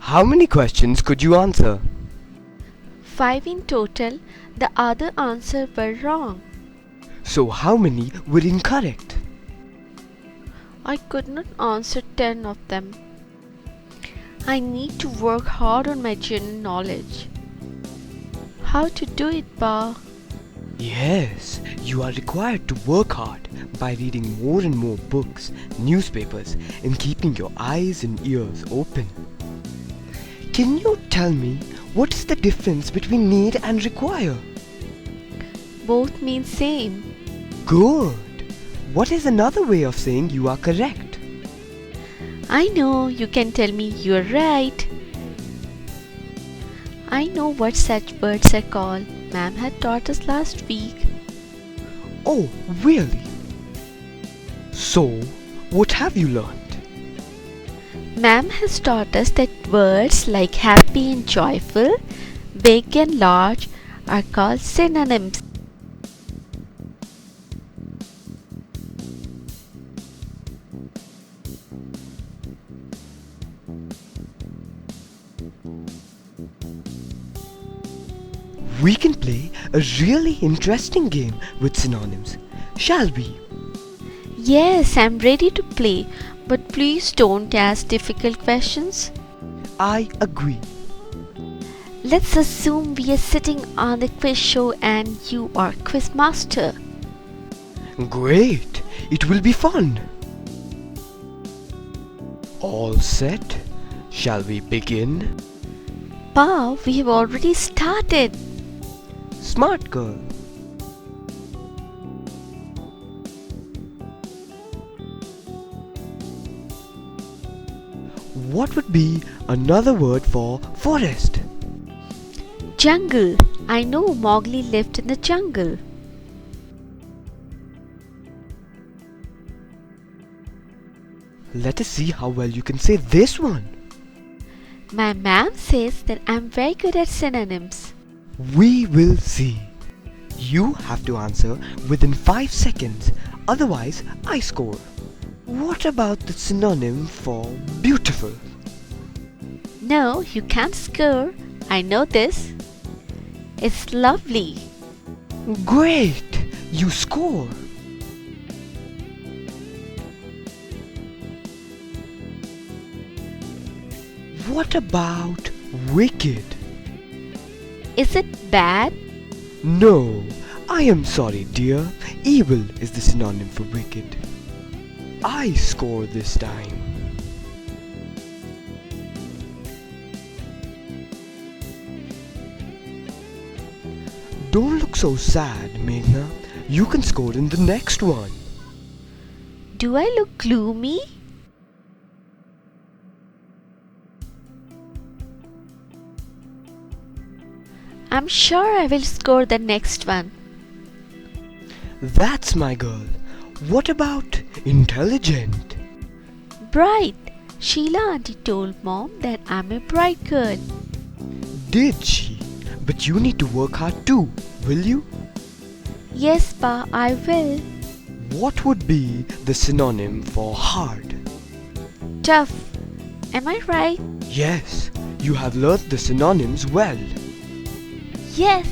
How many questions could you answer? 5 in total. The other answers were wrong. So how many were incorrect? I could not answer 10 of them. I need to work hard on my general knowledge. How to do it, Pa? Yes, you are required to work hard by reading more and more books, newspapers, and keeping your eyes and ears open. Can you tell me what is the difference between need and require? Both mean same. Good. What is another way of saying you are correct? I know you can tell me you're right. I know what such birds are called. Ma'am had taught us last week. Oh, really? So, what have you learned? Ma'am has taught us that words like happy and joyful, big and large are called synonyms. We can play a really interesting game with synonyms, shall we? Yes, I'm ready to play, but please don't ask difficult questions. I agree. Let's assume we are sitting on the quiz show and you are quiz master. Great! It will be fun! All set? Shall we begin? Pa, we have already started. Smart girl. What would be another word for forest? Jungle. I know Mowgli lived in the jungle. Let us see how well you can say this one. My ma'am says that I'm very good at synonyms. We will see. You have to answer within 5 seconds, otherwise I score. What about the synonym for beautiful? No, you can't score. I know this. It's lovely. Great! You score! What about wicked? Is it bad? No, I am sorry, dear. Evil is the synonym for wicked. I score this time. Don't look so sad, Meghna. You can score in the next one. Do I look gloomy? I'm sure I will score the next one. That's my girl. What about intelligent? Bright. Sheila auntie told mom that I'm a bright girl. Did she? But you need to work hard too, will you? Yes, Pa, I will. What would be the synonym for hard? Tough. Am I right? Yes, you have learnt the synonyms well. Yes.